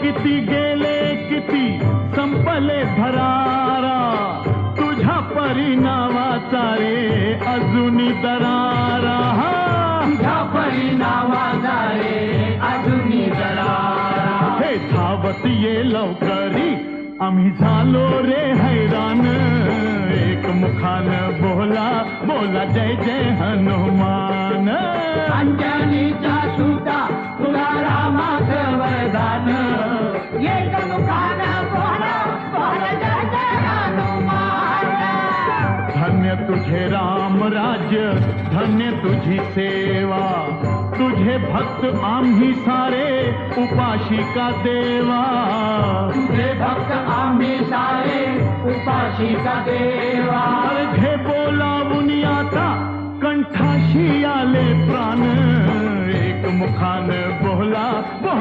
किती गेले किती संपले भरारा, तुझ्या परिणामाचा रे अजूनी दरारा, तुझ्या परिणामाचा रे अजूनी दरारा. हे धावत ये लवकरी आम्ही झालो रे हैराण, एक मुखान बोला बोला जय जय हनुमान. अंजनीच्या सुता तुला रामाचं वरदान, एक मुखानं बोला बोला जय जय हनुमान. धन्य तुझे राम राज्य, धन्य तुझी सेवा, तुझे भक्त आम्ही सारे उपाशी का देवा. तुझे भक्त आम्ही सारे उपाशी का देवा. घे बोलावून आता कंठाशी आले प्राण, एक मुखान बोला बोला